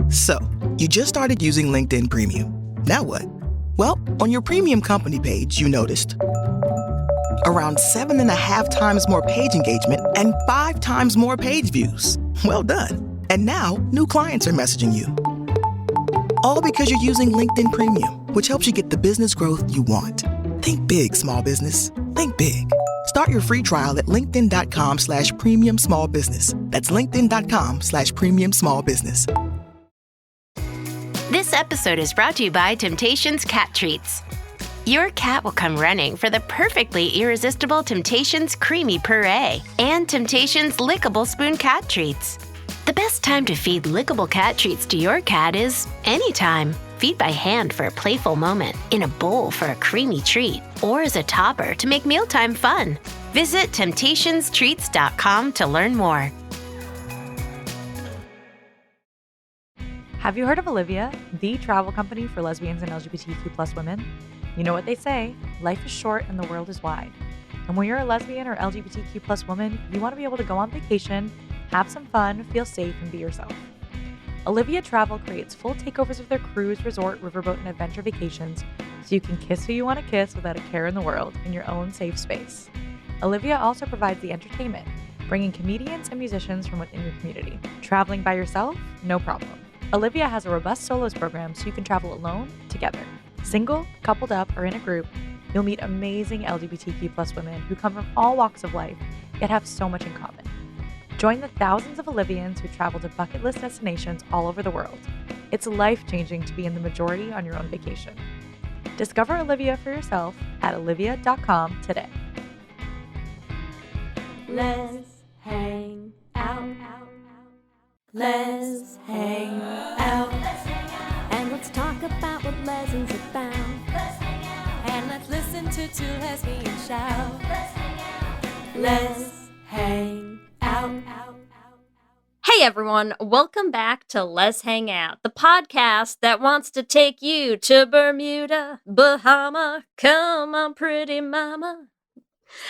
So, you just started using LinkedIn Premium. Now what? Well, on your premium company page, you noticed around 7.5 times more page engagement and 5 times more page views. Well done. And now, new clients are messaging you. All because you're using LinkedIn Premium, which helps you get the business growth you want. Think big, small business. Think big. Start your free trial at linkedin.com/premium small business. That's linkedin.com/premium small business. This episode is brought to you by Temptations Cat Treats. Your cat will come running for the perfectly irresistible Temptations Creamy Puree and Temptations Lickable Spoon Cat Treats. The best time to feed lickable cat treats to your cat is anytime. Feed by hand for a playful moment, in a bowl for a creamy treat, or as a topper to make mealtime fun. Visit temptationstreats.com to learn more. Have you heard of Olivia, the travel company for lesbians and LGBTQ+ women? You know what they say, life is short and the world is wide. And when you're a lesbian or LGBTQ+ woman, you want to be able to go on vacation, have some fun, feel safe, and be yourself. Olivia Travel creates full takeovers of their cruise, resort, riverboat, and adventure vacations so you can kiss who you want to kiss without a care in the world in your own safe space. Olivia also provides the entertainment, bringing comedians and musicians from within your community. Traveling by yourself? No problem. Olivia has a robust solos program so you can travel alone, together. Single, coupled up, or in a group, you'll meet amazing LGBTQ+ women who come from all walks of life, yet have so much in common. Join the thousands of Olivians who travel to bucket list destinations all over the world. It's life-changing to be in the majority on your own vacation. Discover Olivia for yourself at olivia.com today. Lez Hang Out. Lez Hang Out. And let's talk about what Lez is about. And let's listen to two lesbians shout. Lez Hang Out. Hey everyone, welcome back to Lez Hang Out, the podcast that wants to take you to Bermuda, Bahama. Come on, pretty mama.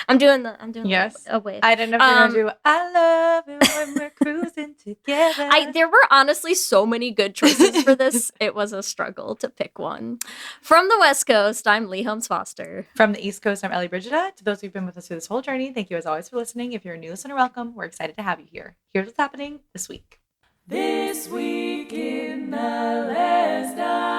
I'm doing Yes. Oh wait. I didn't know if you were going to do I love it when we're cruising together. There were honestly so many good choices for this. It was a struggle to pick one. From the West Coast, I'm Lee Holmes Foster. From the East Coast, I'm Ellie Brigida. To those who've been with us through this whole journey, thank you as always for listening. If you're a new listener, welcome. We're excited to have you here. Here's what's happening this week. This week in the Lesdom.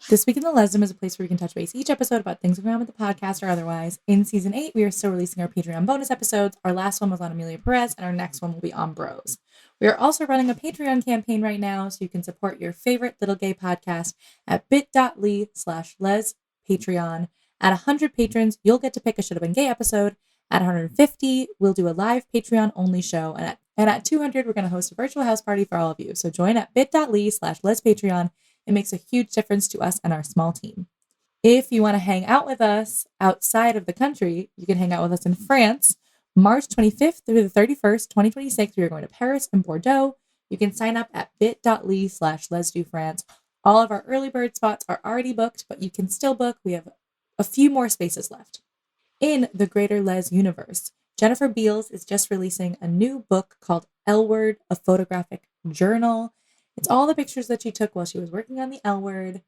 This Week in the Lesdom is a place where we can touch base each episode about things going on with the podcast or otherwise. In Season 8, we are still releasing our Patreon bonus episodes. Our last one was on Amelia Perez, and our next one will be on Bros. We are also running a Patreon campaign right now, so you can support your favorite little gay podcast at bit.ly/lespatreon. At 100 patrons, you'll get to pick a Should Have Been Gay episode. At 150, we'll do a live Patreon-only show. And at 200, we're going to host a virtual house party for all of you. So join at bit.ly/lespatreon. It makes a huge difference to us and our small team. If you want to hang out with us outside of the country, you can hang out with us in France, March 25th through the 31st, 2026. We are going to Paris and Bordeaux. You can sign up at bit.ly/lesdofrance. All of our early bird spots are already booked, but you can still book. We have a few more spaces left. In the greater Les universe, Jennifer Beals is just releasing a new book called L Word, a photographic journal. It's all the pictures that she took while she was working on the L Word.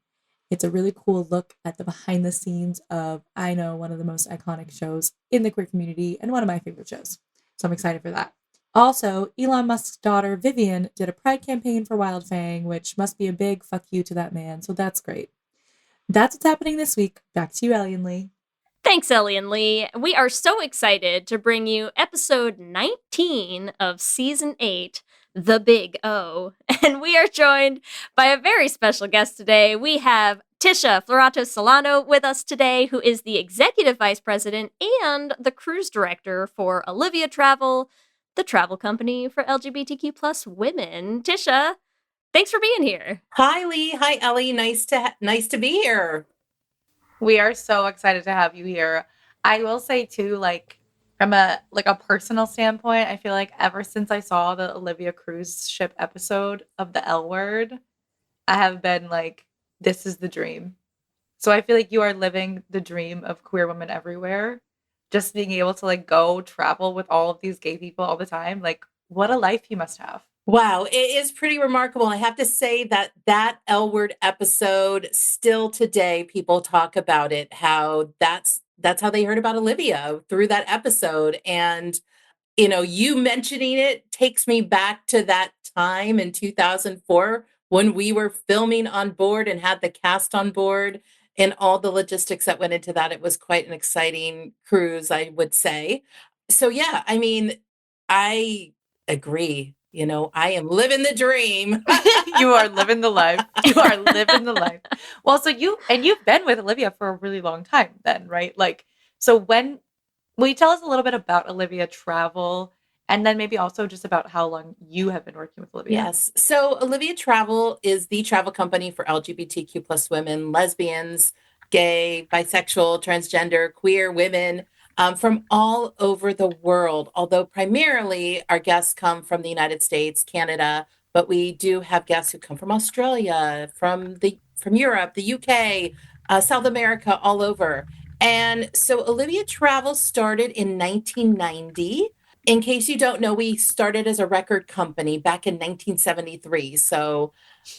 It's a really cool look at the behind the scenes of, I know, one of the most iconic shows in the queer community and one of my favorite shows. So I'm excited for that. Also, Elon Musk's daughter, Vivian, did a pride campaign for Wildfang, which must be a big fuck you to that man. So that's great. That's what's happening this week. Back to you, Ellie and Lee. Thanks, Ellie and Lee. We are so excited to bring you episode 19 of season 8, The Big O. And we are joined by a very special guest today. We have Tisha Florato Solano with us today, who is the executive vice president and the cruise director for Olivia Travel, the travel company for LGBTQ plus women. Tisha, thanks for being here. Hi, Lee. Hi, Ellie. Nice to be here. We are so excited to have you here. I will say too, from a personal standpoint, I feel like ever since I saw the Olivia cruise ship episode of the L Word, I have been like, this is the dream. So I feel like you are living the dream of queer women everywhere. Just being able to go travel with all of these gay people all the time. What a life you must have. Wow, it is pretty remarkable. I have to say that that L word episode, still today, people talk about it, how that's how they heard about Olivia, through that episode. And you mentioning it takes me back to that time in 2004 when we were filming on board and had the cast on board and all the logistics that went into that. It was quite an exciting cruise, I would say. So, yeah, I mean, I agree. I am living the dream. You are living the life. You are living the life. Well, so you've been with Olivia for a really long time then, right? Like, so will you tell us a little bit about Olivia Travel and then maybe also just about how long you have been working with Olivia? Yes. So Olivia Travel is the travel company for LGBTQ plus women, lesbians, gay, bisexual, transgender, queer women from all over the world. Although primarily our guests come from the United States, Canada, but we do have guests who come from Australia, from Europe, the UK, South America, all over. And so Olivia Travel started in 1990. In case you don't know, we started as a record company back in 1973. So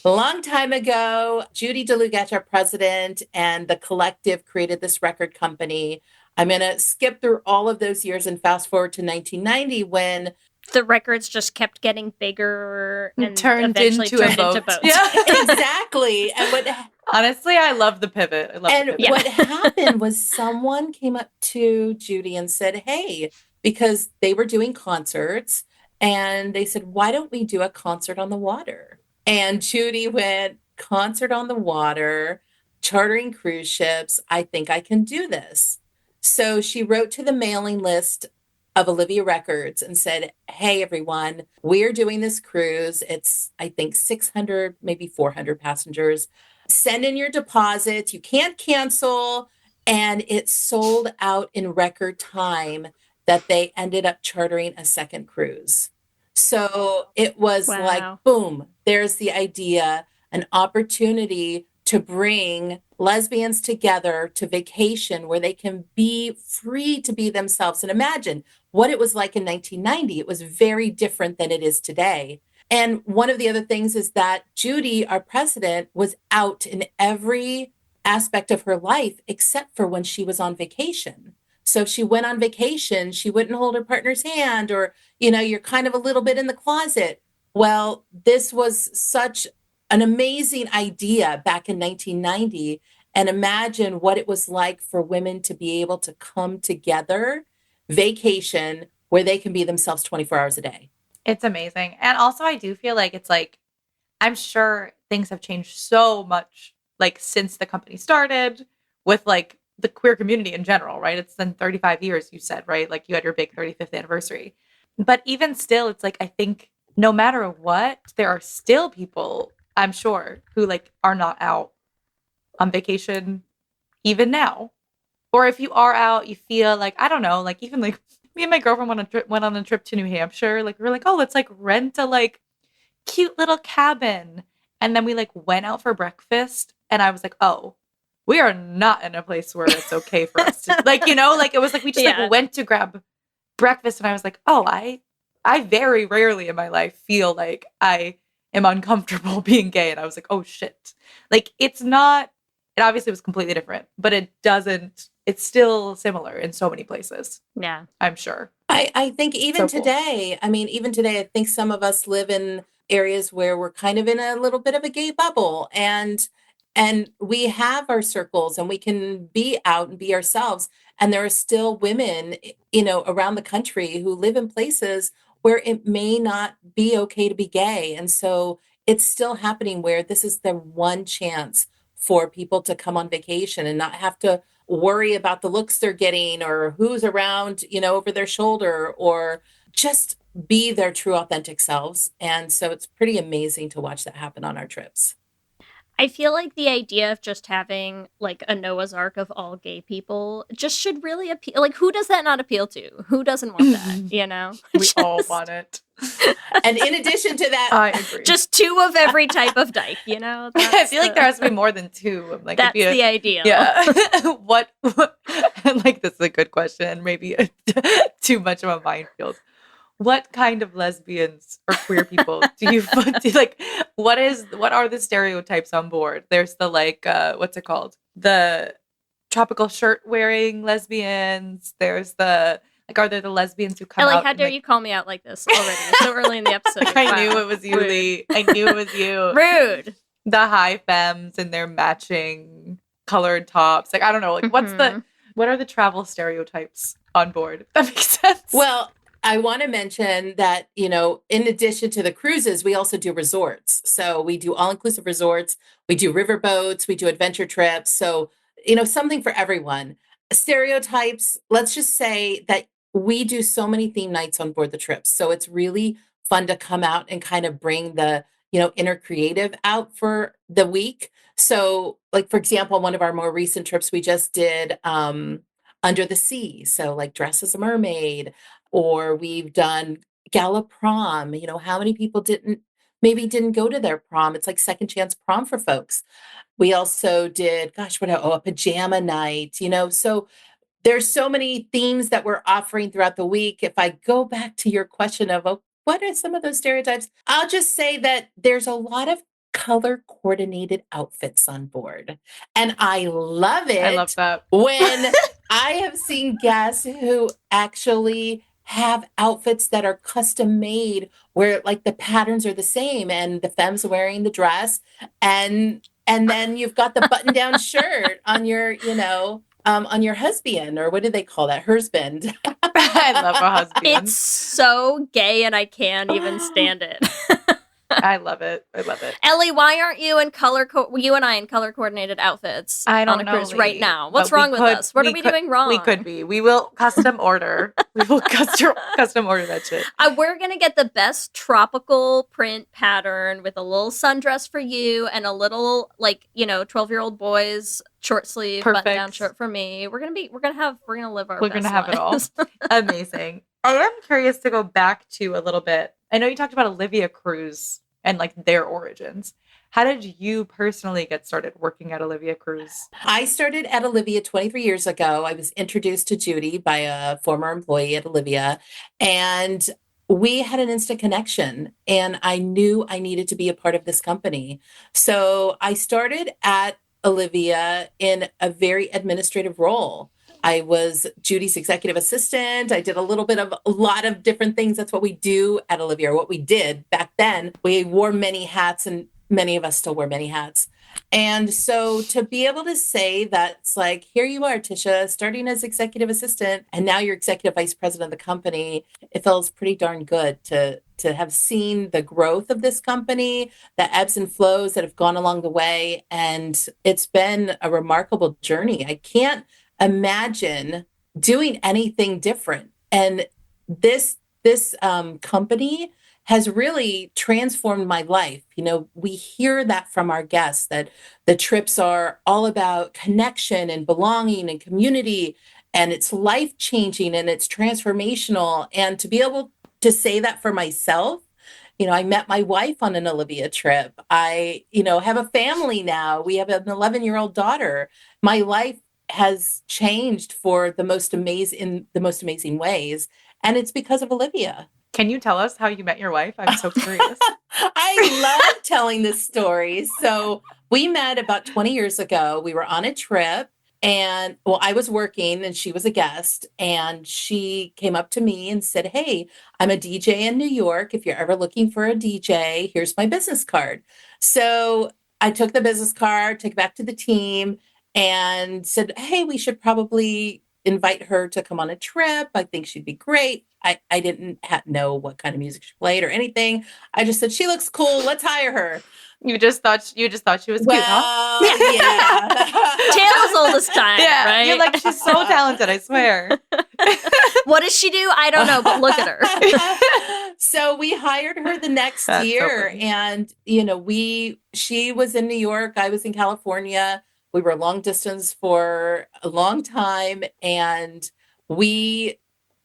a long time ago, Judy DeLugat, our president, and the collective created this record company. I'm going to skip through all of those years and fast forward to 1990 when the records just kept getting bigger and turned eventually into turned a boat. into boats. Yeah, exactly. And honestly, I love the pivot. what happened was someone came up to Judy and said, hey, because they were doing concerts, and they said, why don't we do a concert on the water? And Judy went, concert on the water, chartering cruise ships. I think I can do this. So she wrote to the mailing list of Olivia Records and said, hey, everyone, we're doing this cruise. It's, I think, 600, maybe 400 passengers. Send in your deposits. You can't cancel. And it sold out in record time that they ended up chartering a second cruise. So it was like, boom, there's the idea, an opportunity to bring lesbians together to vacation where they can be free to be themselves. And imagine what it was like in 1990. It was very different than it is today. And one of the other things is that Judy, our president, was out in every aspect of her life except for when she was on vacation. So if she went on vacation, she wouldn't hold her partner's hand, or, you're kind of a little bit in the closet. Well, this was such an amazing idea back in 1990. And imagine what it was like for women to be able to come together, vacation, where they can be themselves 24 hours a day. It's amazing. And also I do feel like it's like, I'm sure things have changed so much, like since the company started with like the queer community in general, right? It's been 35 years, you said, right? Like you had your big 35th anniversary. But even still, it's like, I think no matter what, there are still people, I'm sure, who like are not out on vacation even now. Or if you are out, you feel like, I don't know, like even like me and my girlfriend went on a trip to New Hampshire. Like we were like, oh, let's like rent a like cute little cabin. And then we like went out for breakfast and I was like, oh, we are not in a place where it's okay for us to like, like it was like we just like went to grab breakfast and I was like, oh, I very rarely in my life feel like I am uncomfortable being gay. And I was like, oh shit. Like it obviously was completely different, but it's still similar in so many places. Yeah. I'm sure. I think even today, I think some of us live in areas where we're kind of in a little bit of a gay bubble and we have our circles and we can be out and be ourselves. And there are still women, around the country who live in places where it may not be okay to be gay. And so it's still happening where this is the one chance for people to come on vacation and not have to worry about the looks they're getting or who's around, over their shoulder, or just be their true authentic selves. And so it's pretty amazing to watch that happen on our trips. I feel like the idea of just having like a Noah's Ark of all gay people just should really appeal. Like, who does that not appeal to? Who doesn't want that? We all want it. And in addition to that, I agree. Just two of every type of dyke, I feel like there has to be more than two. Like, that's the ideal. Yeah. what like, this is a good question and maybe too much of a minefield. what kind of lesbians or queer people do you like? What are the stereotypes on board? There's the like, what's it called? The tropical shirt wearing lesbians. There's the like, are there the lesbians who come Ellie, out? how dare like, you call me out like this already? So early in the episode. I knew Wow. it was you, Rude. Lee. I knew it was you. Rude. The high femmes in their matching colored tops. Like, I don't know. Like, what are the travel stereotypes on board? If that makes sense. Well, I want to mention that, in addition to the cruises, we also do resorts. So we do all-inclusive resorts. We do river boats. We do adventure trips. So, something for everyone. Stereotypes, let's just say that we do so many theme nights on board the trips. So it's really fun to come out and kind of bring the, inner creative out for the week. So, like, for example, one of our more recent trips, we just did Under the Sea. So, like, dress as a mermaid, or we've done gala prom. How many people didn't go to their prom? It's like second chance prom for folks. We also did, a pajama night, so there's so many themes that we're offering throughout the week. If I go back to your question of what are some of those stereotypes, I'll just say that there's a lot of color coordinated outfits on board. And I love it. I love that. When I have seen guests who actually have outfits that are custom made where like the patterns are the same and the femme's wearing the dress and then you've got the button down shirt on your, on your husband, or what do they call that? Husband. I love a husband. It's so gay and I can't even stand it. I love it. I love it. Ellie, why aren't you in you and I in color coordinated outfits I don't on a know, cruise Lee, right now? What's but we wrong with could- us? What are we we could- doing wrong? We could be. We will custom order. We will custom order that shit. We're going to get the best tropical print pattern with a little sundress for you and a little 12-year-old boys short sleeve button down Perfect. shirt for me. We're going to live our We're best gonna have it all. lives. Amazing. I am curious to go back to a little bit. I know you talked about Olivia Cruise and like their origins. How did you personally get started working at Olivia Cruise? I started at Olivia 23 years ago. I was introduced to Judy by a former employee at Olivia, and we had an instant connection, and I knew I needed to be a part of this company. So I started at Olivia in a very administrative role. I was Judy's executive assistant. I did a lot of different things. That's what we do at Olivia, or what we did back then. We wore many hats, and many of us still wear many hats. And so to be able to say that it's like, here you are, Tisha, starting as executive assistant, and now you're executive vice president of the company, it feels pretty darn good to have seen the growth of this company, the ebbs and flows that have gone along the way. And it's been a remarkable journey. I can't imagine doing anything different. And this company has really transformed my life. We hear that from our guests, that the trips are all about connection and belonging and community, and it's life-changing and it's transformational. And to be able to say that for myself, I met my wife on an Olivia trip. I, have a family now. We have an 11-year-old daughter. My life has changed for the most amazing ways. And it's because of Olivia. Can you tell us how you met your wife? I'm so curious. I love telling this story. So we met about 20 years ago. We were on a trip, and I was working and she was a guest, and she came up to me and said, "Hey, I'm a DJ in New York. If you're ever looking for a DJ, here's my business card." So I took the business card, took it back to the team, and said, "Hey, we should probably invite her to come on a trip. I think she'd be great." I didn't know what kind of music she played or anything. I just said, "She looks cool. Let's hire her." You just thought she was cute, huh? Yeah. Tale as old as time, Yeah, right? you're like, she's so talented, I swear. What does she do? I don't know, but look at her. So we hired her the next That's so year, funny. and she was in New York, I was in California. We were long distance for a long time, and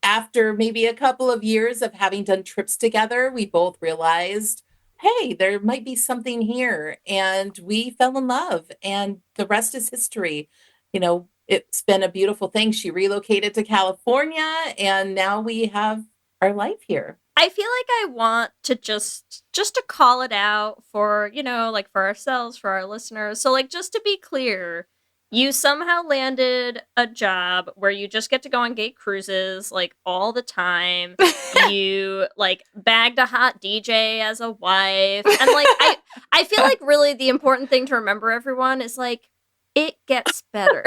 after maybe a couple of years of having done trips together, we both realized, hey, there might be something here, and we fell in love, and the rest is history. It's been a beautiful thing. She relocated to California, and now we have our life here. I feel like I want to just to call it out for, like for ourselves, for our listeners. So like just to be clear, you somehow landed a job where you just get to go on gay cruises like all the time. You like bagged a hot DJ as a wife. And like I feel like really the important thing to remember, everyone, is like it gets better.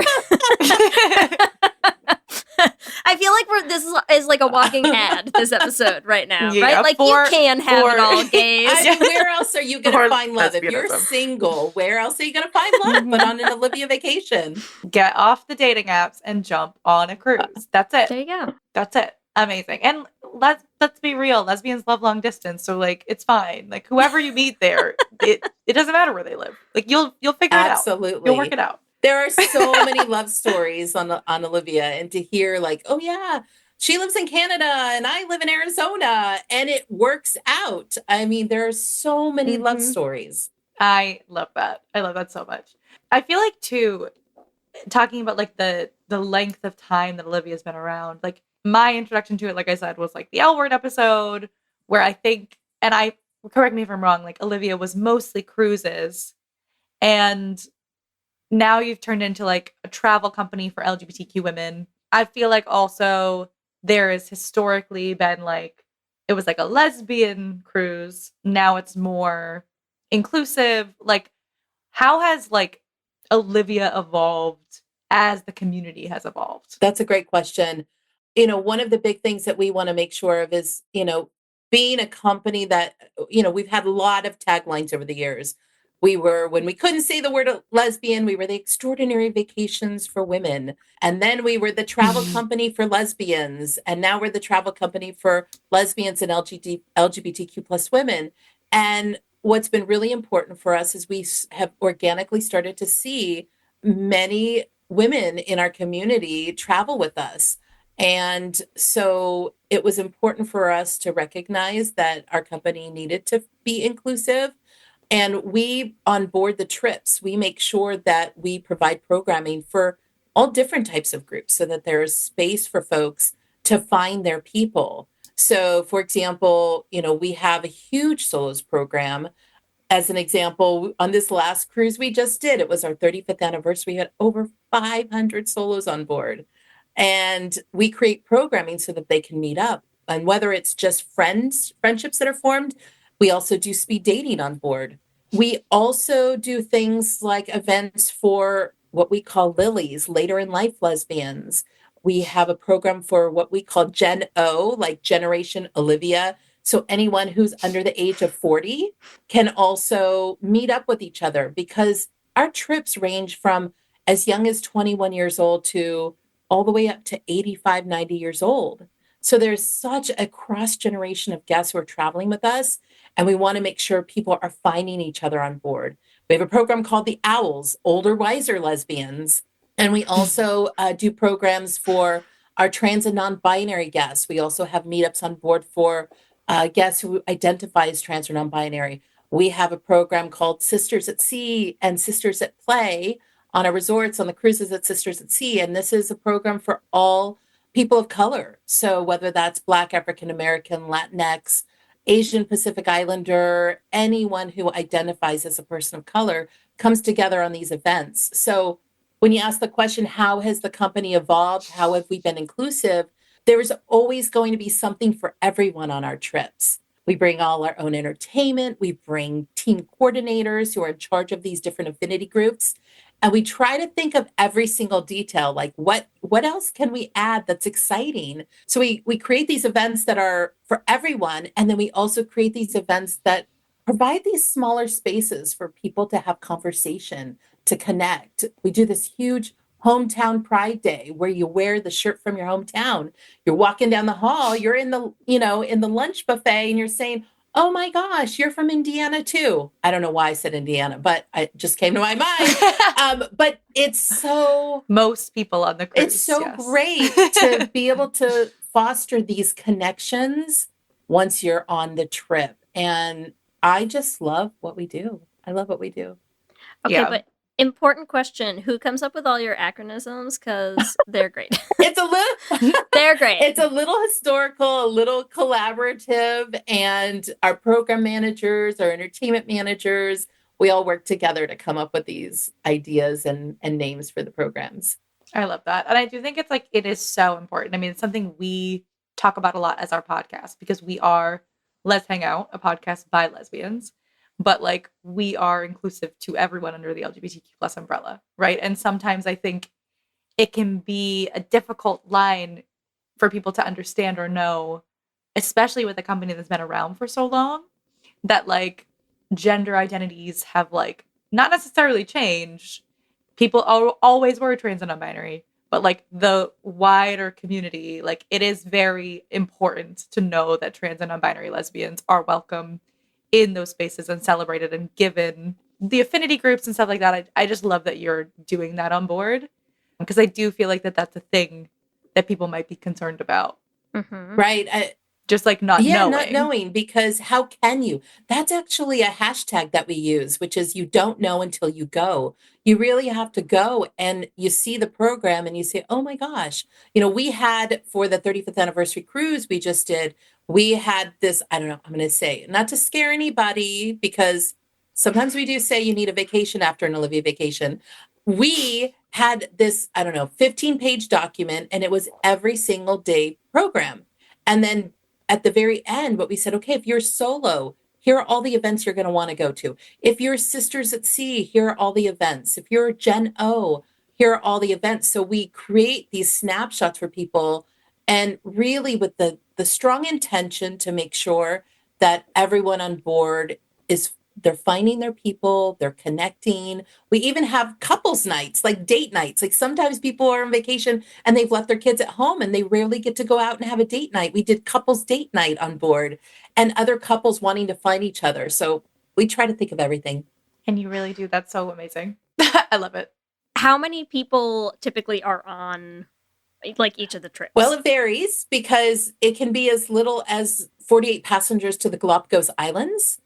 I feel like this is like a walking ad, this episode right now, right? Like you can have it all, gays. Where else are you going to find love? If you're single, where else are you going to find love but on an Olivia vacation? Get off the dating apps and jump on a cruise. That's it. There you go. That's it. Amazing. And let's be real. Lesbians love long distance, so like it's fine. Like whoever you meet there, it doesn't matter where they live. Like you'll figure it out. Absolutely. You'll work it out. There are so many love stories on Olivia, and to hear like, oh yeah, she lives in Canada and I live in Arizona, and it works out. I mean, there are so many love stories. I love that. I love that so much. I feel like too, talking about like the length of time that Olivia's been around, like my introduction to it, like I said, was like the L Word episode, where I think, and I correct me if I'm wrong, like Olivia was mostly cruises, and now you've turned into like a travel company for LGBTQ women. I feel like also there has historically been like, it was like a lesbian cruise. Now it's more inclusive. Like, how has like Olivia evolved as the community has evolved? That's a great question. One of the big things that we want to make sure of is, being a company that, we've had a lot of taglines over the years. We were, when we couldn't say the word lesbian, we were the extraordinary vacations for women. And then we were the travel company for lesbians. And now we're the travel company for lesbians and LGBTQ plus women. And what's been really important for us is we have organically started to see many women in our community travel with us. And so it was important for us to recognize that our company needed to be inclusive. And we onboard the trips. We make sure that we provide programming for all different types of groups so that there's space for folks to find their people. So, for example, we have a huge solos program. As an example, on this last cruise we just did, it was our 35th anniversary. We had over 500 solos on board. And we create programming so that they can meet up. And whether it's just friendships that are formed, we also do speed dating on board. We also do things like events for what we call lilies, later in life lesbians. We have a program for what we call Gen O, like Generation Olivia. So anyone who's under the age of 40 can also meet up with each other, because our trips range from as young as 21 years old to all the way up to 85, 90 years old. So there's such a cross generation of guests who are traveling with us, and we want to make sure people are finding each other on board. We have a program called the Owls, older, wiser lesbians. And we also do programs for our trans and non-binary guests. We also have meetups on board for guests who identify as trans or non-binary. We have a program called Sisters at Sea and Sisters at Play on our resorts, on the cruises at Sisters at Sea. And this is a program for all people of color. So whether that's Black, African American, Latinx, Asian Pacific Islander, anyone who identifies as a person of color comes together on these events. So when you ask the question, how has the company evolved? How have we been inclusive? There is always going to be something for everyone on our trips. We bring all our own entertainment. We bring team coordinators who are in charge of these different affinity groups. And we try to think of every single detail, like what else can we add that's exciting? So we create these events that are for everyone. And then we also create these events that provide these smaller spaces for people to have conversation, to connect. We do this huge hometown pride day where you wear the shirt from your hometown. You're walking down the hall, you're in the, in the lunch buffet, and you're saying, oh my gosh, you're from Indiana too. I don't know why I said Indiana, but it just came to my mind. But it's so... Most people on the cruise. It's so great to be able to foster these connections once you're on the trip. And I just love what we do. I love what we do. Okay, but Important question. Who comes up with all your acronyms? Because they're great. It's a little They're great. It's a little historical, a little collaborative, and our program managers, our entertainment managers, we all work together to come up with these ideas and names for the programs. I love that. And I do think it's like, it is so important. I mean, it's something we talk about a lot as our podcast because we are Lez Hang Out, a podcast by lesbians, but like we are inclusive to everyone under the LGBTQ plus umbrella, right? And sometimes I think it can be a difficult line for people to understand or know, especially with a company that's been around for so long, that like gender identities have like not necessarily changed. People always were trans and non-binary, but like the wider community, like it is very important to know that trans and non-binary lesbians are welcome in those spaces and celebrated and given the affinity groups and stuff like that. I just love that you're doing that on board because I do feel like that's a thing that people might be concerned about. Mm-hmm. Right. Just like not knowing. Not knowing, because how can you? That's actually a hashtag that we use, which is you don't know until you go. You really have to go and you see the program and you say, oh my gosh, we had for the 35th anniversary cruise we just did, we had this, I don't know, I'm going to say, not to scare anybody, because sometimes we do say you need a vacation after an Olivia vacation. We had this, I don't know, 15-page document, and it was every single day program. And then at the very end, what we said, okay, if you're solo, here are all the events you're going to want to go to. If you're Sisters at Sea, here are all the events. If you're Gen O, here are all the events. So we create these snapshots for people, and really with the strong intention to make sure that everyone on board they're finding their people, they're connecting. We even have couples nights, like date nights. Like sometimes people are on vacation and they've left their kids at home and they rarely get to go out and have a date night. We did couples date night on board, and other couples wanting to find each other. So we try to think of everything. And you really do. That's so amazing. I love it. How many people typically are on like each of the trips? Well, it varies because it can be as little as 48 passengers to the Galapagos Islands.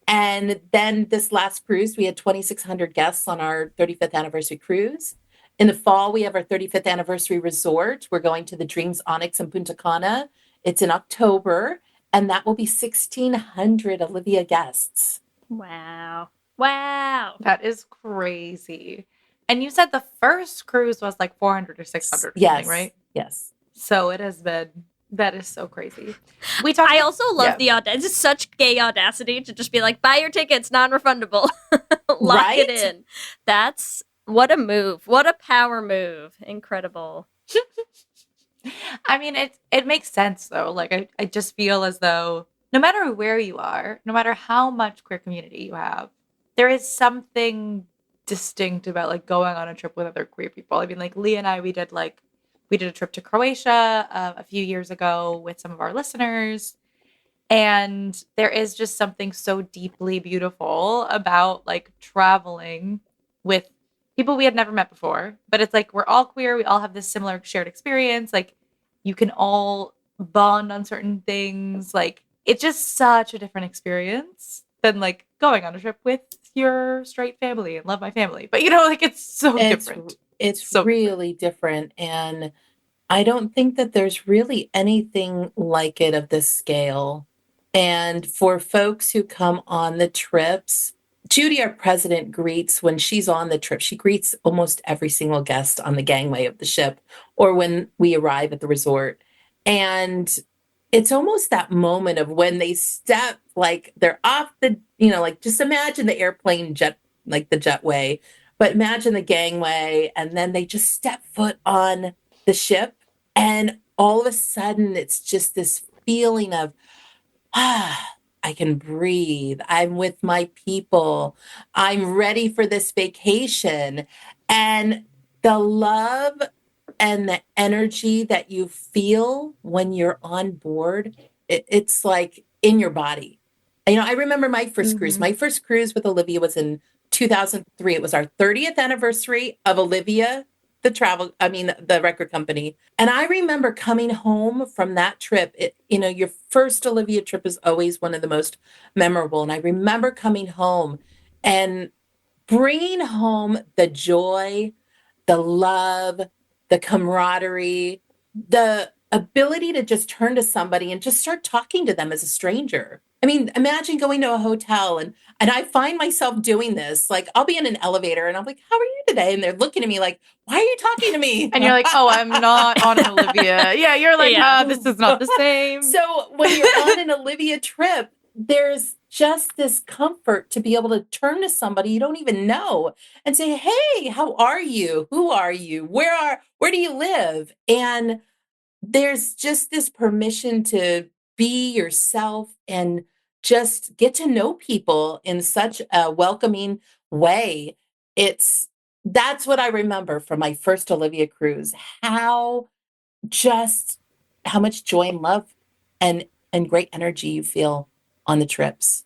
And then this last cruise, we had 2,600 guests on our 35th anniversary cruise. In the fall, we have our 35th anniversary resort. We're going to the Dreams Onyx in Punta Cana. It's in October, and that will be 1,600 Olivia guests. Wow. Wow. That is crazy. And you said the first cruise was like 400 or 600, yes, right? Yes. So it has been, that is so crazy. I also love the audacity. It's such gay audacity to just be like, buy your tickets, non-refundable. Lock it in. That's, what a move. What a power move. Incredible. I mean, it makes sense though. Like I just feel as though no matter where you are, no matter how much queer community you have, there is something distinct about like going on a trip with other queer people. I mean, like Leah and I, we did a trip to Croatia a few years ago with some of our listeners. And there is just something so deeply beautiful about like traveling with people we had never met before. But it's like, we're all queer. We all have this similar shared experience. Like you can all bond on certain things. Like it's just such a different experience than like going on a trip with your straight family and love my family. But like it's so different. It's so really different. And I don't think that there's really anything like it of this scale. And for folks who come on the trips, Judy, our president, greets when she's on the trip. She greets almost every single guest on the gangway of the ship or when we arrive at the resort. And it's almost that moment of when they step, like they're off the, like just imagine the airplane jet, like the jetway, but imagine the gangway, and then they just step foot on the ship. And all of a sudden it's just this feeling of, I can breathe. I'm with my people. I'm ready for this vacation. And the love and the energy that you feel when you're on board, it's like in your body. I remember my first cruise. My first cruise with Olivia was in 2003. It was our 30th anniversary of Olivia, the record company. And I remember coming home from that trip. Your first Olivia trip is always one of the most memorable. And I remember coming home and bringing home the joy, the love, the camaraderie, the ability to just turn to somebody and just start talking to them as a stranger. I mean, imagine going to a hotel and I find myself doing this. Like, I'll be in an elevator and I'm like, how are you today? And they're looking at me like, why are you talking to me? And you're like, oh, I'm not on an Olivia. Yeah, you're like, this is not the same. So when you're on an Olivia trip, there's just this comfort to be able to turn to somebody you don't even know and say, hey, how are you? Who are you? Where do you live? And there's just this permission to be yourself and just get to know people in such a welcoming way. That's what I remember from my first Olivia cruise, how much joy and love and great energy you feel on the trips.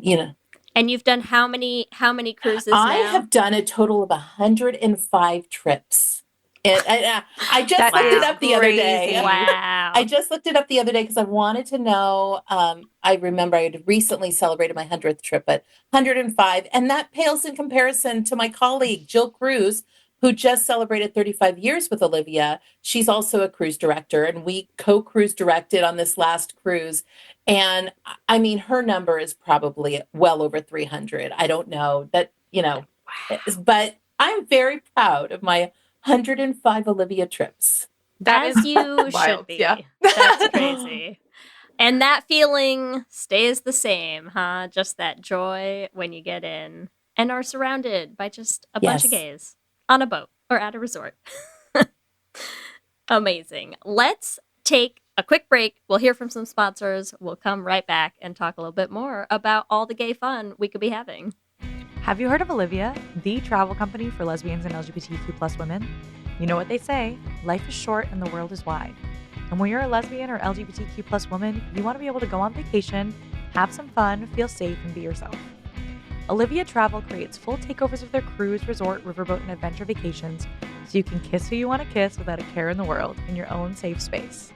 You know. And you've done how many cruises I now? have done a total of 105 trips. And I just looked it up the other day. Wow. I just looked it up the other day because I wanted to know. I remember I had recently celebrated my 100th trip, but 105. And that pales in comparison to my colleague, Jill Cruz, who just celebrated 35 years with Olivia. She's also a cruise director, and we co-cruise directed on this last cruise. And I mean, her number is probably well over 300. I don't know that, but I'm very proud of my 105 Olivia trips. As you should be. Yeah. That's crazy. And that feeling stays the same, huh? Just that joy when you get in and are surrounded by just a bunch of gays on a boat or at a resort. Amazing. Let's take a quick break. We'll hear from some sponsors. We'll come right back and talk a little bit more about all the gay fun we could be having. Have you heard of Olivia, the travel company for lesbians and LGBTQ plus women? You know what they say, life is short and the world is wide. And when you're a lesbian or LGBTQ plus woman, you want to be able to go on vacation, have some fun, feel safe, and be yourself. Olivia Travel creates full takeovers of their cruise, resort, riverboat, and adventure vacations so you can kiss who you want to kiss without a care in the world in your own safe space.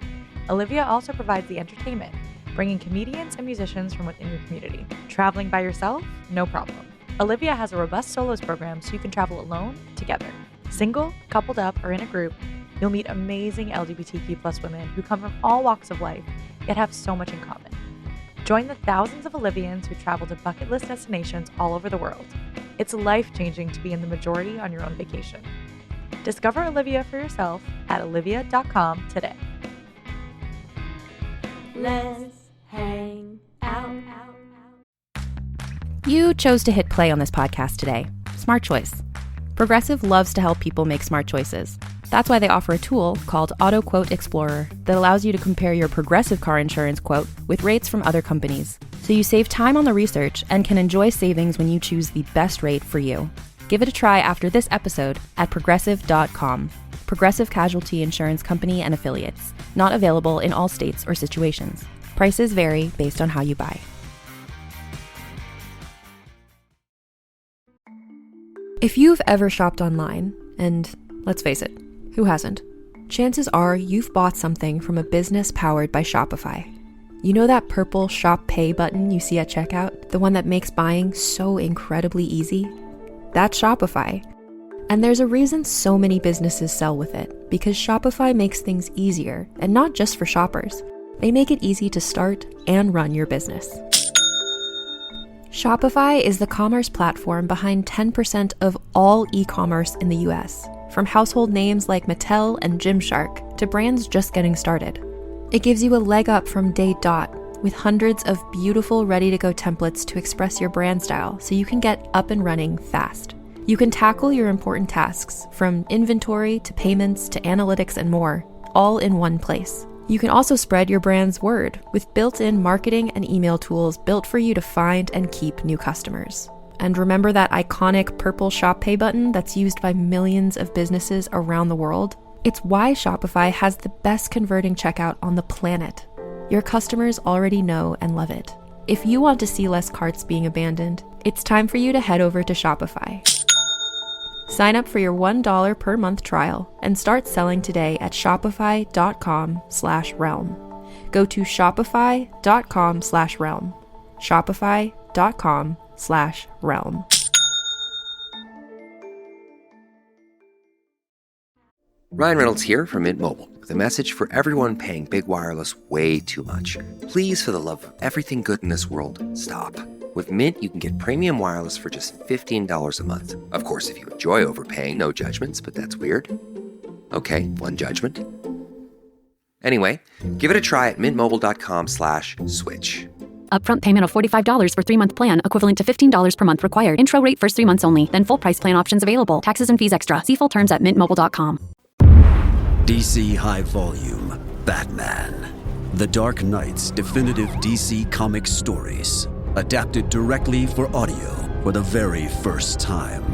Olivia also provides the entertainment, bringing comedians and musicians from within your community. Traveling by yourself? No problem. Olivia has a robust solos program so you can travel alone, together. Single, coupled up, or in a group, you'll meet amazing LGBTQ plus women who come from all walks of life, yet have so much in common. Join the thousands of Olivians who travel to bucket list destinations all over the world. It's life-changing to be in the majority on your own vacation. Discover Olivia for yourself at olivia.com today. Let's hang out. You chose to hit play on this podcast today. Smart choice. Progressive loves to help people make smart choices. That's why they offer a tool called Auto Quote Explorer that allows you to compare your Progressive car insurance quote with rates from other companies. So you save time on the research and can enjoy savings when you choose the best rate for you. Give it a try after this episode at progressive.com. Progressive Casualty Insurance Company and Affiliates. Not available in all states or situations. Prices vary based on how you buy. If you've ever shopped online, and let's face it, who hasn't? Chances are you've bought something from a business powered by Shopify. You know that purple Shop Pay button you see at checkout? The one that makes buying so incredibly easy? That's Shopify. And there's a reason so many businesses sell with it, because Shopify makes things easier, and not just for shoppers. They make it easy to start and run your business. Shopify is the commerce platform behind 10% of all e-commerce in the US, from household names like Mattel and Gymshark to brands just getting started. It gives you a leg up from day dot, with hundreds of beautiful ready-to-go templates to express your brand style so you can get up and running fast. You can tackle your important tasks, from inventory to payments to analytics and more, all in one place. You can also spread your brand's word with built-in marketing and email tools built for you to find and keep new customers. And remember that iconic purple Shop Pay button that's used by millions of businesses around the world? It's why Shopify has the best converting checkout on the planet. Your customers already know and love it. If you want to see less carts being abandoned, it's time for you to head over to Shopify. Sign up for your $1 per month trial and start selling today at shopify.com/realm. Go to shopify.com/realm. Shopify.com/realm. Ryan Reynolds here from Mint Mobile with a message for everyone paying big wireless way too much. Please, for the love of everything good in this world, stop. With Mint, you can get premium wireless for just $15 a month. Of course, if you enjoy overpaying, no judgments, but that's weird. Okay, one judgment. Anyway, give it a try at mintmobile.com/switch. Upfront payment of $45 for 3-month plan, equivalent to $15 per month required. Intro rate first 3 months only, then full price plan options available. Taxes and fees extra. See full terms at mintmobile.com. DC High Volume, Batman. The Dark Knight's definitive DC Comics stories. Adapted directly for audio for the very first time.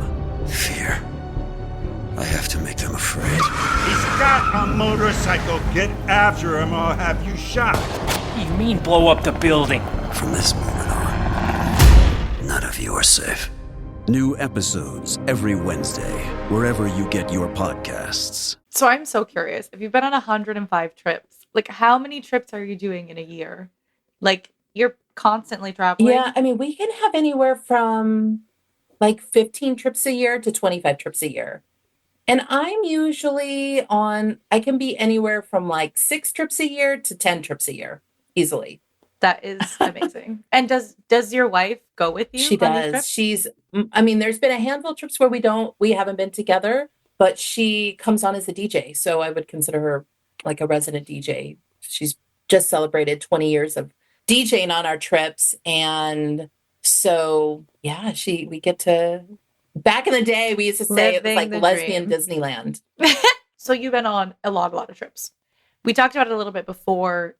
Fear. I have to make them afraid. He's got a motorcycle. Get after him or I'll have you shot. You mean blow up the building? From this moment on, none of you are safe. New episodes every Wednesday, wherever you get your podcasts. So I'm so curious. If you've been on 105 trips, like how many trips are you doing in a year? Like you're constantly traveling? Yeah, I mean, we can have anywhere from like 15 trips a year to 25 trips a year. And I'm usually I can be anywhere from like 6 trips a year to 10 trips a year, easily. That is amazing. And does your wife go with you? She does. There's been a handful of trips where we haven't been together, but she comes on as a DJ. So I would consider her like a resident DJ. She's just celebrated 20 years of DJing on our trips. And so, yeah, we get to, back in the day, we used to say it was like lesbian Disneyland. So you've been on a lot of trips. We talked about it a little bit before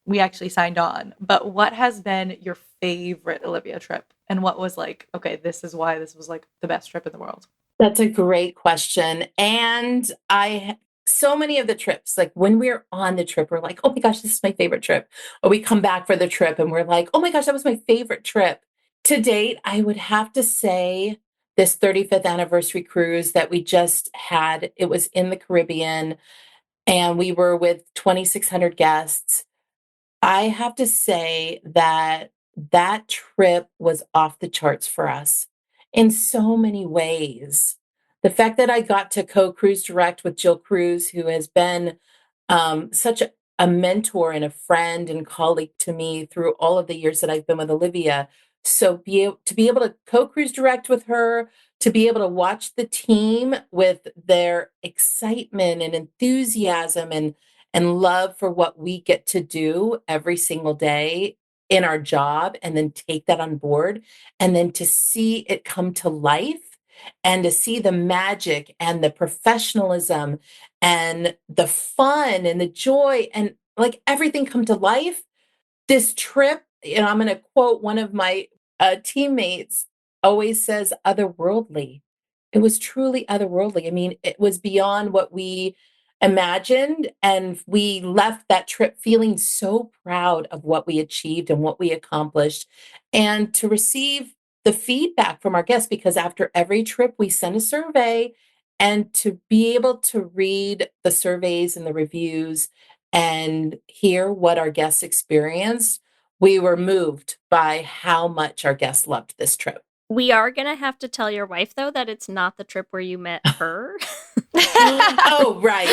we actually signed on, but what has been your favorite Olivia trip? And what was like, okay, this is why this was like the best trip in the world? That's a great question. And so many of the trips, like when we're on the trip, we're like, oh my gosh, this is my favorite trip. Or we come back for the trip and we're like, oh my gosh, that was my favorite trip. To date, I would have to say this 35th anniversary cruise that we just had. It was in the Caribbean and we were with 2,600 guests. I have to say that trip was off the charts for us in so many ways. The fact that I got to co-cruise direct with Jill Cruz, who has been such a mentor and a friend and colleague to me through all of the years that I've been with Olivia. So to be able to co-cruise direct with her, to be able to watch the team with their excitement and enthusiasm and love for what we get to do every single day in our job, and then take that on board, and then to see it come to life, and to see the magic and the professionalism and the fun and the joy and like everything come to life. This trip, and I'm going to quote one of my teammates, always says otherworldly. It was truly otherworldly. I mean, it was beyond what we imagined, and we left that trip feeling so proud of what we achieved and what we accomplished, and to receive the feedback from our guests, because after every trip we send a survey, and to be able to read the surveys and the reviews and hear what our guests experienced, we were moved by how much our guests loved this trip. We are going to have to tell your wife, though, that it's not the trip where you met her. Oh, right.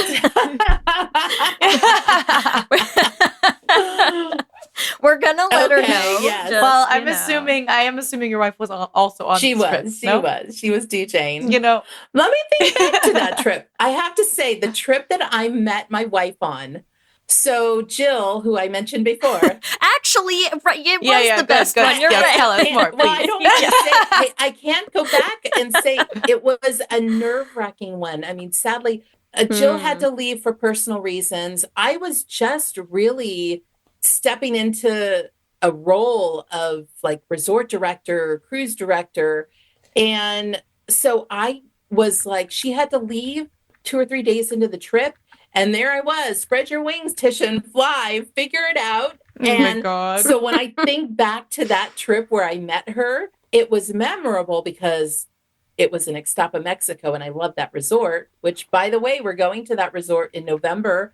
We're going to let her know. Yes. Well, I am assuming your wife was also on She this was. trip. She was DJing. You know, let me think back to that trip. I have to say, the trip that I met my wife on. So Jill, who I mentioned before, actually, it was the best one. You're right. Tell us more, well, I don't want to say, I can't go back and say it was a nerve-wracking one. I mean, sadly, Jill had to leave for personal reasons. I was just really stepping into a role of like resort director, cruise director. And so I was like, she had to leave 2 or 3 days into the trip. And there I was, spread your wings, Tisha, and fly, figure it out. And my God. So when I think back to that trip where I met her, it was memorable because it was in Ixtapa, Mexico, and I love that resort, which, by the way, we're going to that resort in November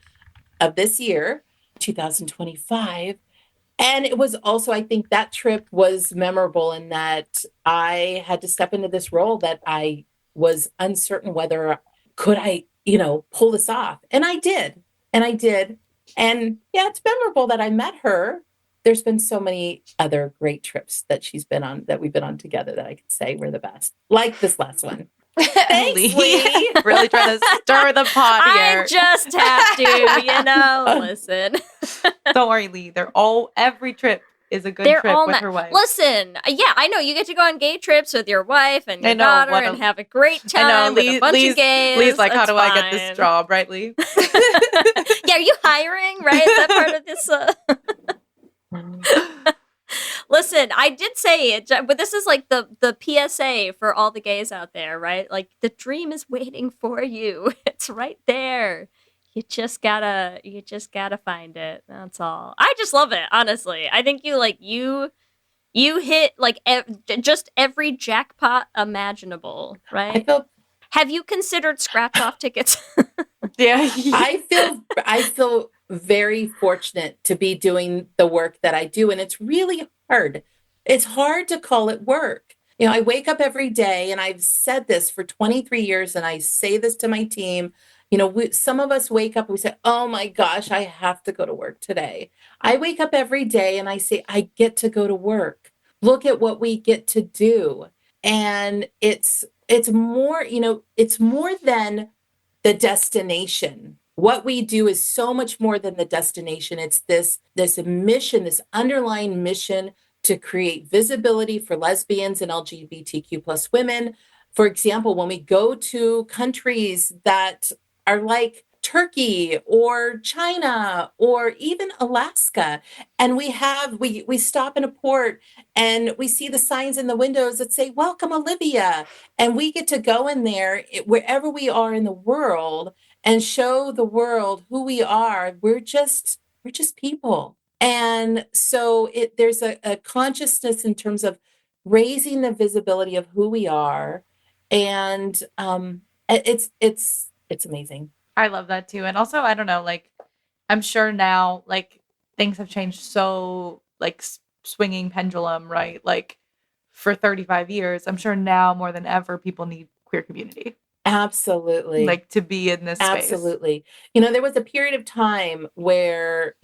of this year, 2025. And it was also, I think that trip was memorable in that I had to step into this role that I was uncertain whether could I pull this off. And I did. And yeah, it's memorable that I met her. There's been so many other great trips that we've been on together that I could say were the best. Like this last one. Thanks, Lee. Really trying to stir the pot here. I just have to, listen. Don't worry, Lee. Every trip is a good trip with her wife. Listen, yeah, I know you get to go on gay trips with your wife and your daughter and have a great time with a bunch of gays. Lee's like, how do fine. I get this job, right, Lee? Yeah, are you hiring, right? Is that part of this? Listen, I did say it, but this is like the PSA for all the gays out there, right? Like, the dream is waiting for you. It's right there. You just gotta find it. That's all. I just love it, honestly. I think you hit like just every jackpot imaginable, right? Have you considered scratch off tickets? Yeah. I feel very fortunate to be doing the work that I do, and it's really hard. It's hard to call it work. I wake up every day, and I've said this for 23 years, and I say this to my team. Some of us wake up and we say, oh my gosh, I have to go to work today. I wake up every day and I say, I get to go to work. Look at what we get to do. And it's more, it's more than the destination. What we do is so much more than the destination. It's this mission, this underlying mission to create visibility for lesbians and LGBTQ plus women. For example, when we go to countries that are like Turkey or China or even Alaska, and we stop in a port and we see the signs in the windows that say, welcome, Olivia. And we get to go in there wherever we are in the world and show the world who we are. We're just people. And so there's a consciousness in terms of raising the visibility of who we are. And it's amazing. I love that too. And also, I don't know, like, I'm sure now, like, things have changed so, like, swinging pendulum, right? Like, for 35 years, I'm sure now more than ever, people need queer community. Absolutely. Like, to be in this space. Absolutely. There was a period of time where,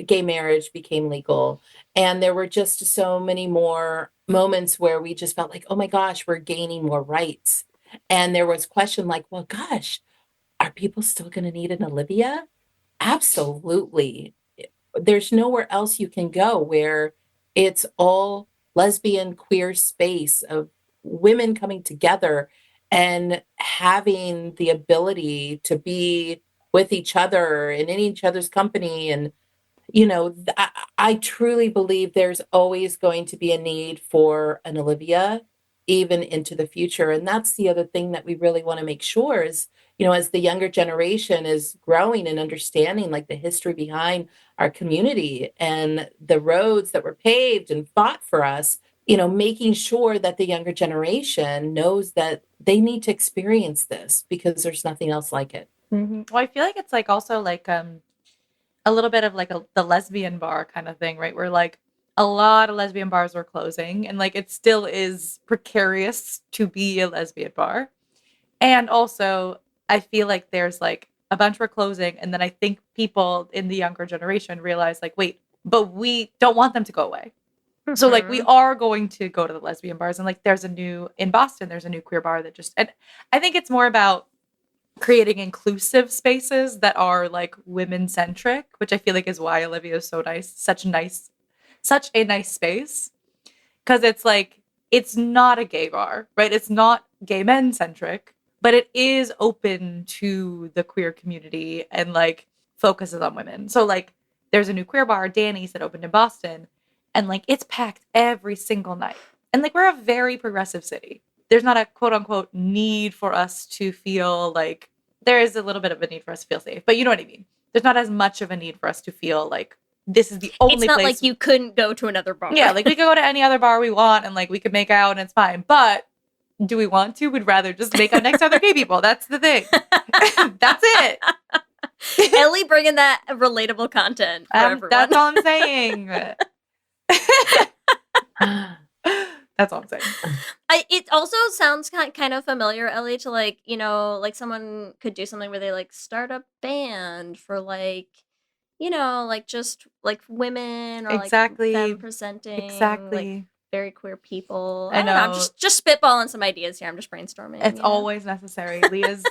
gay marriage became legal. And there were just so many more moments where we just felt like, oh my gosh, we're gaining more rights. And there was question like, well, gosh, are people still going to need an Olivia? Absolutely. There's nowhere else you can go where it's all lesbian, queer space of women coming together and having the ability to be with each other and in each other's company. And, I truly believe there's always going to be a need for an Olivia, even into the future. And that's the other thing that we really want to make sure is, as the younger generation is growing and understanding like the history behind our community and the roads that were paved and fought for us, making sure that the younger generation knows that they need to experience this because there's nothing else like it. Mm-hmm. Well, I feel like it's like also like a little bit of like the lesbian bar kind of thing, right? Where like a lot of lesbian bars were closing and like it still is precarious to be a lesbian bar. And also I feel like there's like a bunch were closing. And then I think people in the younger generation realize like, wait, but we don't want them to go away. Mm-hmm. So like we are going to go to the lesbian bars and like in Boston, there's a new queer bar that and I think it's more about creating inclusive spaces that are like women centric, which I feel like is why Olivia is so nice, such a nice space. Cause it's like, it's not a gay bar, right? It's not gay men centric, but it is open to the queer community and like focuses on women. So like there's a new queer bar, Danny's, that opened in Boston, and like it's packed every single night. And like we're a very progressive city. There's not a quote unquote need for us to feel like there is a little bit of a need for us to feel safe, but you know what I mean? There's not as much of a need for us to feel like this is the only place. It's not like you couldn't go to another bar. Yeah, like we could go to any other bar we want and like we could make out and it's fine. But do we want to? We'd rather just make out next to other gay people. That's the thing. That's it. Ellie bringing that relatable content for everyone. That's all I'm saying. That's all I'm saying. It also sounds kind of familiar, Ellie, to like, you know, like someone could do something where they like start a band for like, you know, like just like women or like femme presenting, like very queer people. I don't know. I'm just spitballing some ideas here. I'm just brainstorming. It's always necessary. Leah's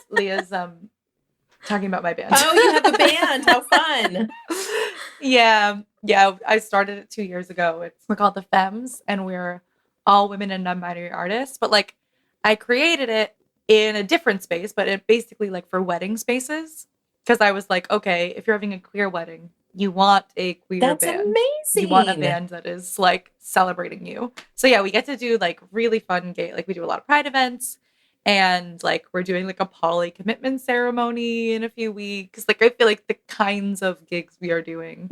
talking about my band. Oh, you have a band. How fun. Yeah. I started it 2 years ago. We're called the Femmes, and we're all women and non-binary artists. But like, I created it in a different space, but it basically like for wedding spaces. Because I was like, okay, if you're having a queer wedding, you want a queer band. That's amazing. You want a band that is like celebrating you. So yeah, we get to do like really fun gay, like we do a lot of pride events, and like we're doing like a poly commitment ceremony in a few weeks. Like I feel like the kinds of gigs we are doing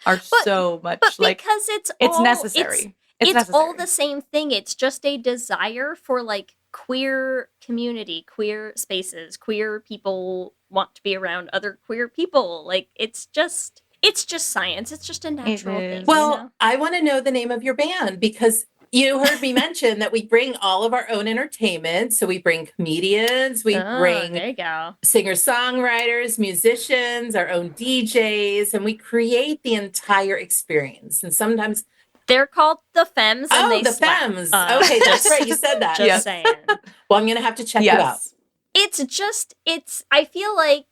are so much like because it's necessary. It's necessary. All the same thing. It's just a desire for like queer community, queer spaces, queer people want to be around other queer people. Like it's just science. It's just a natural thing. Well, you know? I want to know the name of your band because you heard me mention that we bring all of our own entertainment. So we bring comedians, we bring there you go. Singer-songwriters, musicians, our own DJs, and we create the entire experience. And sometimes they're called the Femmes. And they the slap. Femmes. Okay, that's right. You said that. Just saying. Well, I'm going to have to check you out. I feel like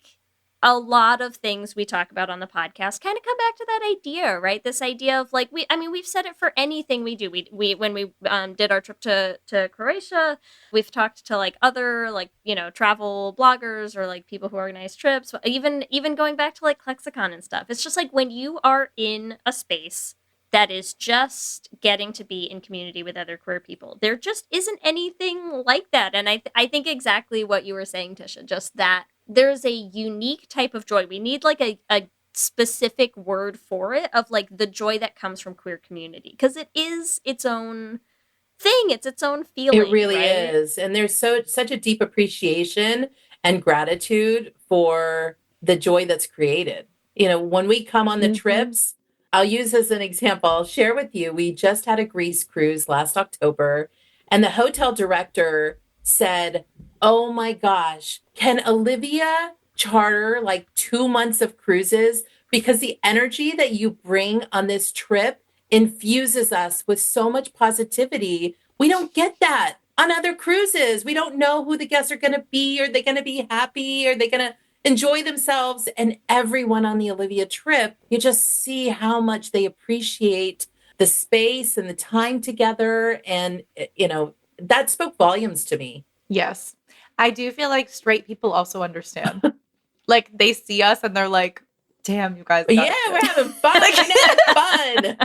a lot of things we talk about on the podcast kind of come back to that idea, right? This idea of like, we've said it for anything we do. We when we did our trip to Croatia, we've talked to like other like, you know, travel bloggers or like people who organize trips, even going back to like Lexicon and stuff. It's just like when you are in a space that is just getting to be in community with other queer people, there just isn't anything like that. And I think exactly what you were saying, Tisha, just that there's a unique type of joy. We need like a specific word for it of like the joy that comes from queer community. Because it is its own thing. It's its own feeling. It really right? is. And there's such a deep appreciation and gratitude for the joy that's created. You know, when we come on the trips, I'll use as an example, I'll share with you, we just had a Greece cruise last October, and the hotel director said, oh my gosh, can Olivia charter like 2 months of cruises? Because the energy that you bring on this trip infuses us with so much positivity. We don't get that on other cruises. We don't know who the guests are going to be. Are they going to be happy? Are they going to enjoy themselves? And everyone on the Olivia trip, you just see how much they appreciate the space and the time together. And, you know, that spoke volumes to me. Yes. I do feel like straight people also understand. Like they see us and they're like, damn, you guys. We're having fun. Fun.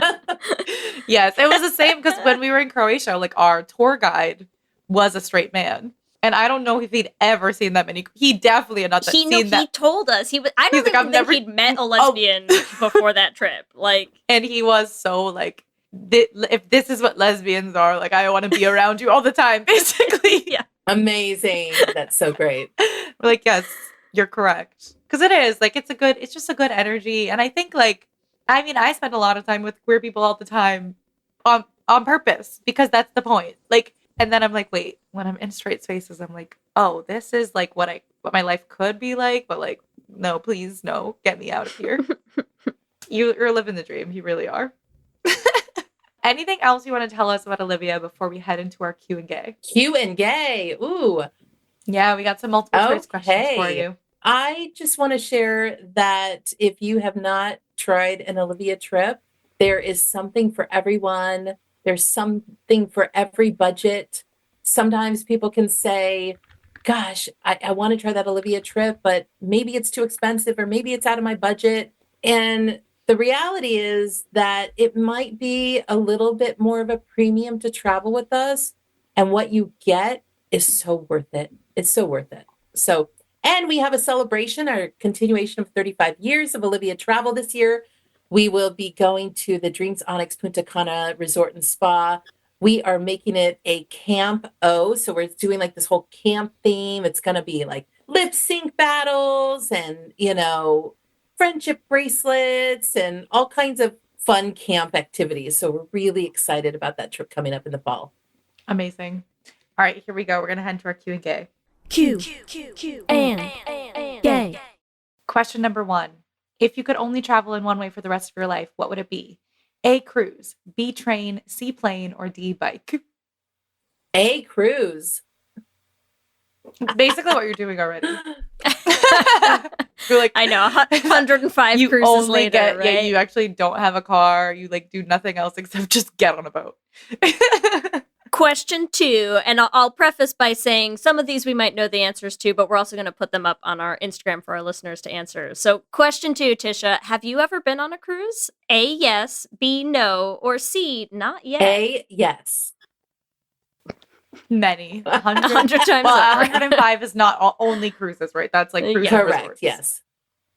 Yes, it was the same because when we were in Croatia, like our tour guide was a straight man. And I don't know if he'd ever seen that many. He definitely had not seen that. He told us he was. I don't think he'd met a lesbian before that trip. Like, and he was so like, if this is what lesbians are, like I want to be around you all the time, basically. Yeah. Amazing. That's so great. We're like, yes, you're correct. Because it is like it's just a good energy. And I think like, I mean, I spend a lot of time with queer people all the time on purpose because that's the point. Like, and then I'm like, wait, when I'm in straight spaces, I'm like, oh, this is like what my life could be like, but like, no, please, no, get me out of here. You're living the dream. You really are. Anything else you want to tell us about Olivia before we head into our Q and Gay? Q and Gay. Ooh. Yeah, we got some multiple choice questions for you. I just want to share that if you have not tried an Olivia trip, there is something for everyone. There's something for every budget. Sometimes people can say, gosh, I want to try that Olivia trip, but maybe it's too expensive or maybe it's out of my budget. And the reality is that it might be a little bit more of a premium to travel with us. And what you get is so worth it. It's so worth it. So, and we have a celebration, our continuation of 35 years of Olivia Travel this year. We will be going to the Dreams Onyx Punta Cana Resort and Spa. We are making it a Camp O. So we're doing like this whole camp theme. It's going to be like lip sync battles and, you know, friendship bracelets and all kinds of fun camp activities. So we're really excited about that trip coming up in the fall. Amazing. All right, here we go. We're going to head to our Q and Gay. Q and gay. Question number 1. If you could only travel in one way for the rest of your life, what would it be? A, cruise, B, train, C, plane, or D, bike? A, cruise. It's basically what you're doing already. You're like, I know, 105 you cruises only later, get, right? yeah, you actually don't have a car. You like do nothing else except just get on a boat. Question 2, and I'll preface by saying some of these we might know the answers to, but we're also going to put them up on our Instagram for our listeners to answer. So question 2, Tisha, have you ever been on a cruise? A, yes, B, no, or C, not yet? A, yes. Many. 100 times well, over. 105 is not only cruises, right? That's like cruise Correct, resorts. yes.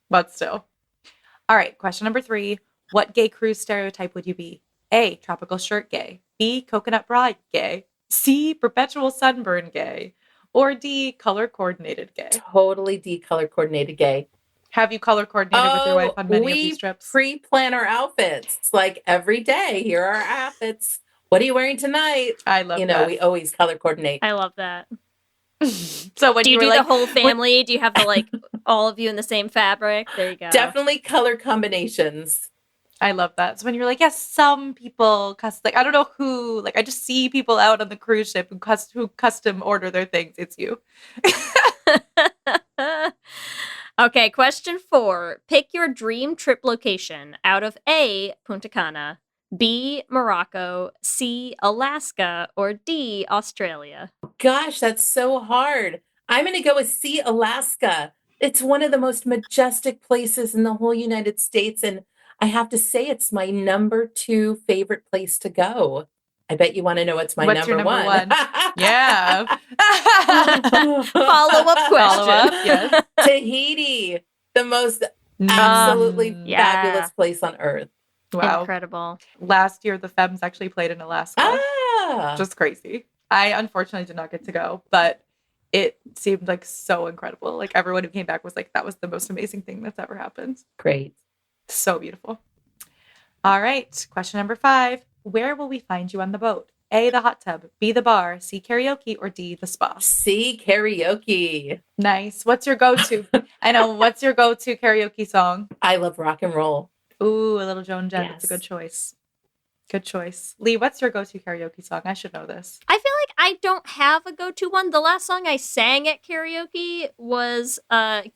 But still. All right, question number 3. What gay cruise stereotype would you be? A, tropical shirt gay. B, coconut bra gay. C, perpetual sunburn gay. Or D, color coordinated gay. Totally D, color coordinated gay. Have you color coordinated with your wife on many of these trips? We pre-plan our outfits. It's like every day, here are our outfits. What are you wearing tonight? I love that. We always color coordinate. I love that. So when do you were do like, the whole family? Do you have the like all of you in the same fabric? There you go. Definitely color combinations. I love that. So when you're like, yes, some people like I don't know who, like I just see people out on the cruise ship who custom order their things. It's you. Okay, question 4. Pick your dream trip location out of A, Punta Cana, B, Morocco, C, Alaska, or D, Australia. Gosh, that's so hard. I'm going to go with C, Alaska. It's one of the most majestic places in the whole United States. And I have to say, it's my number 2 favorite place to go. I bet you want to know what's What's your number one? Yeah. Follow-up question. Yes. Tahiti, the most absolutely fabulous place on earth. Wow. Incredible. Last year, the Femmes actually played in Alaska. Just crazy. I unfortunately did not get to go, but it seemed like so incredible. Like everyone who came back was like, that was the most amazing thing that's ever happened. Great. So beautiful. All right. Question number 5. Where will we find you on the boat? A, the hot tub, B, the bar, C, karaoke, or D, the spa? C, karaoke. Nice. What's your go-to? I know. What's your go-to karaoke song? I love rock and roll. Ooh, a little Joan Jett. That's a good Yes. choice. Good choice. Lee, what's your go-to karaoke song? I should know this. I feel like I don't have a go-to one. The last song I sang at karaoke was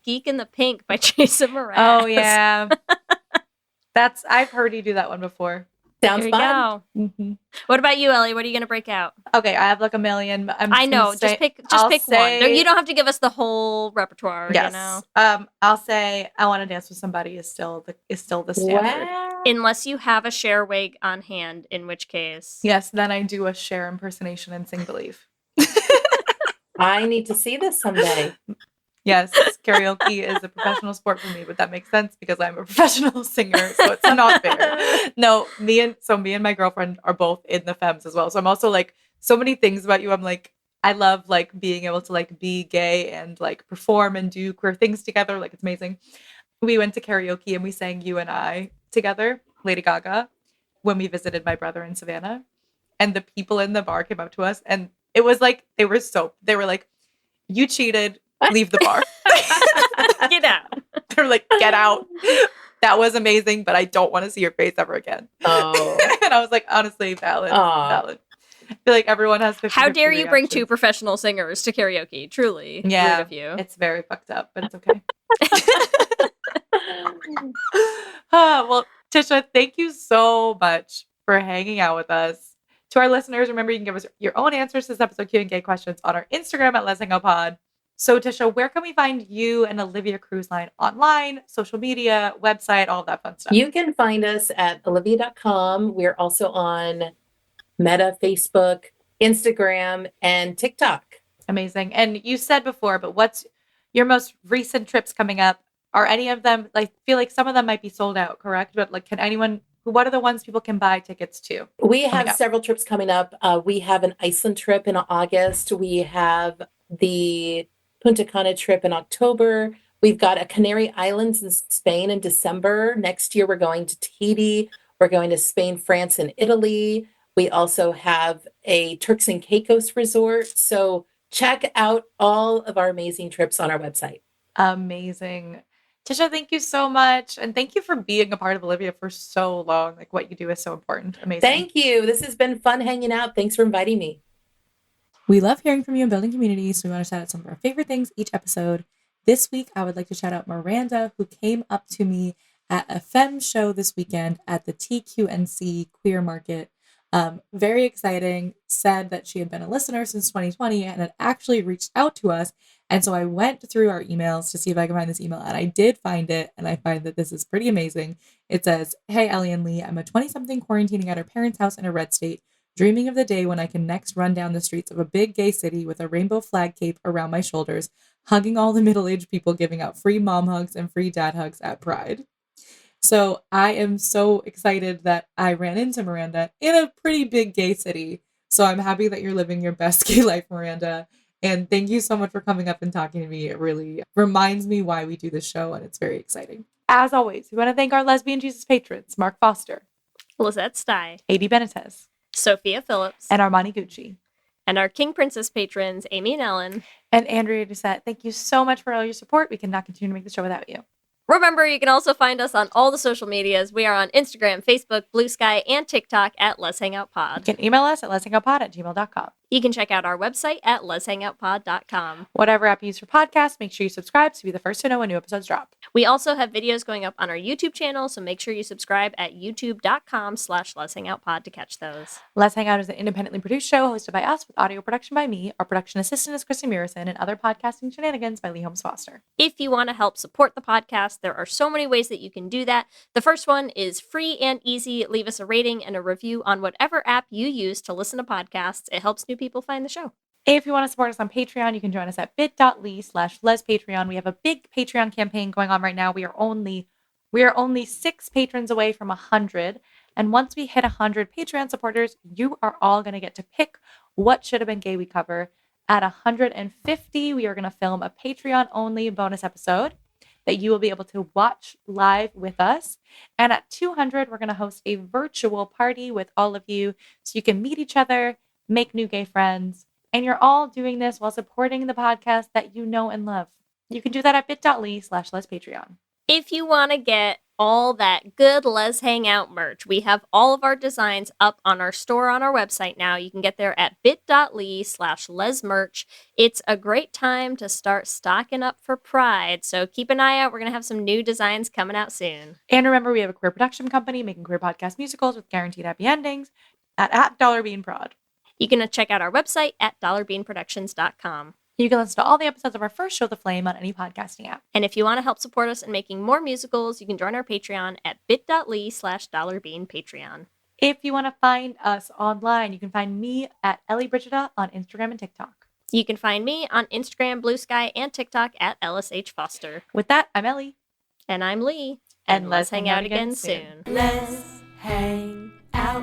Geek in the Pink by Jason Mraz. Oh, yeah. I've heard you do that one before. Sounds There you fun. go. Mm-hmm. What about you, Ellie? What are you going to break out? Okay, I have like a million. But I know. Just pick one. You don't have to give us the whole repertoire, Yes. you know? I'll say I Want to Dance with Somebody is still the standard. Wow. Unless you have a Cher wig on hand, in which case. Yes, then I do a Cher impersonation and sing Believe. I need to see this someday. Yes, karaoke is a professional sport for me, but that makes sense because I'm a professional singer, so it's not fair. No, me and my girlfriend are both in the Femmes as well. So I'm also like, so many things about you. I'm like, I love like being able to like be gay and like perform and do queer things together. Like it's amazing. We went to karaoke and we sang You and I together, Lady Gaga, when we visited my brother in Savannah. And the people in the bar came up to us and it was like, they were like, you cheated. Leave the bar. Get out. They're like, get out. That was amazing, but I don't want to see your face ever again. Oh. And I was like, honestly, valid. Aw. Valid. I feel like everyone has 50-50 How dare you bring reactions. 2 professional singers to karaoke? Truly. Yeah, Rude of you. it's very fucked up, but it's okay. Well, Tisha, thank you so much for hanging out with us. To our listeners, remember you can give us your own answers to this episode Q&A questions on our Instagram at Lez Hang Out Pod. So, Tisha, where can we find you and Olivia Cruise Line online, social media, website, all of that fun stuff? You can find us at olivia.com. We're also on Meta, Facebook, Instagram, and TikTok. Amazing. And you said before, but what's your most recent trips coming up? Are any of them, like, feel like some of them might be sold out, correct? But like, what are the ones people can buy tickets to? We have several trips coming up. We have an Iceland trip in August. We have the Punta Cana trip in October. We've got a Canary Islands in Spain in December. Next year, we're going to Tahiti. We're going to Spain, France, and Italy. We also have a Turks and Caicos resort. So check out all of our amazing trips on our website. Amazing. Tisha, thank you so much. And thank you for being a part of Olivia for so long. Like, what you do is so important. Amazing. Thank you. This has been fun hanging out. Thanks for inviting me. We love hearing from you and building community, so we want to shout out some of our favorite things each episode. This week, I would like to shout out Miranda, who came up to me at a femme show this weekend at the TQNC Queer Market. Very exciting. Said that she had been a listener since 2020 and had actually reached out to us. And so I went through our emails to see if I could find this email, and I did find it, and I find that this is pretty amazing. It says, "Hey, Ellie and Lee, I'm a 20-something quarantining at her parents' house in a red state, dreaming of the day when I can next run down the streets of a big gay city with a rainbow flag cape around my shoulders, hugging all the middle-aged people giving out free mom hugs and free dad hugs at Pride." So I am so excited that I ran into Miranda in a pretty big gay city. So I'm happy that you're living your best gay life, Miranda. And thank you so much for coming up and talking to me. It really reminds me why we do this show, and it's very exciting. As always, we want to thank our Lesbian Jesus patrons, Mark Foster, Lizette Stye, A.D. Benitez, Sophia Phillips, and Armani Gucci. And our King Princess patrons, Amy and Ellen. And Andrea Doucette. Thank you so much for all your support. We cannot continue to make the show without you. Remember, you can also find us on all the social medias. We are on Instagram, Facebook, Blue Sky, and TikTok at Lez Hang Out Pod. You can email us at lezhangoutpod@gmail.com. You can check out our website at leshangoutpod.com. Whatever app you use for podcasts, make sure you subscribe to be the first to know when new episodes drop. We also have videos going up on our YouTube channel, so make sure you subscribe at youtube.com/leshangoutpod to catch those. Lez Hang Out is an independently produced show hosted by us with audio production by me. Our production assistant is Kristen Murison, and other podcasting shenanigans by Lee Holmes Foster. If you want to help support the podcast, there are so many ways that you can do that. The first one is free and easy. Leave us a rating and a review on whatever app you use to listen to podcasts. It helps new people find the show. If you want to support us on Patreon, you can join us at bit.ly/lespatreon. We have a big Patreon campaign going on right now. We are only 6 patrons away from 100. And once we hit 100 Patreon supporters, you are all going to get to pick what should have been gay we cover. At 150, we are going to film a Patreon-only bonus episode that you will be able to watch live with us. And at 200, we're going to host a virtual party with all of you so you can meet each other, make new gay friends, and you're all doing this while supporting the podcast that you know and love. You can do that at bit.ly/lespatreon. If you want to get all that good Lez Hang Out merch, we have all of our designs up on our store on our website now. You can get there at bit.ly/lesmerch. It's a great time to start stocking up for Pride, so keep an eye out. We're going to have some new designs coming out soon. And remember, we have a queer production company making queer podcast musicals with guaranteed happy endings at $Beanprod. You can check out our website at dollarbeanproductions.com. You can listen to all the episodes of our first show, The Flame, on any podcasting app. And if you want to help support us in making more musicals, you can join our Patreon at bit.ly/dollarbeanpatreon. If you want to find us online, you can find me at Ellie Brigida on Instagram and TikTok. You can find me on Instagram, Blue Sky, and TikTok at LSH Foster. With that, I'm Ellie. And I'm Lee. And let's hang out again soon. Let's hang out.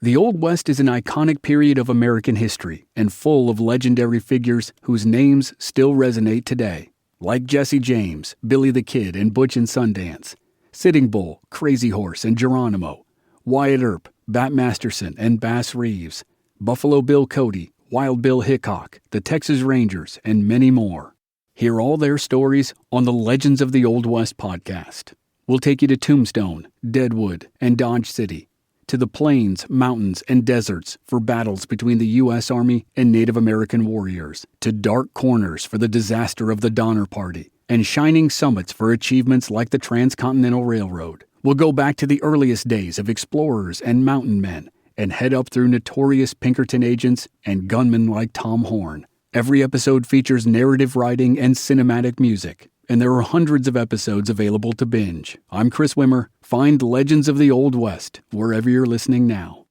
The Old West is an iconic period of American history and full of legendary figures whose names still resonate today, like Jesse James, Billy the Kid, and Butch and Sundance, Sitting Bull, Crazy Horse, and Geronimo, Wyatt Earp, Bat Masterson, and Bass Reeves, Buffalo Bill Cody, Wild Bill Hickok, the Texas Rangers, and many more. Hear all their stories on the Legends of the Old West podcast. We'll take you to Tombstone, Deadwood, and Dodge City, to the plains, mountains, and deserts for battles between the U.S. Army and Native American warriors, to dark corners for the disaster of the Donner Party, and shining summits for achievements like the Transcontinental Railroad. We'll go back to the earliest days of explorers and mountain men, and head up through notorious Pinkerton agents and gunmen like Tom Horn. Every episode features narrative writing and cinematic music, and there are hundreds of episodes available to binge. I'm Chris Wimmer. Find Legends of the Old West wherever you're listening now.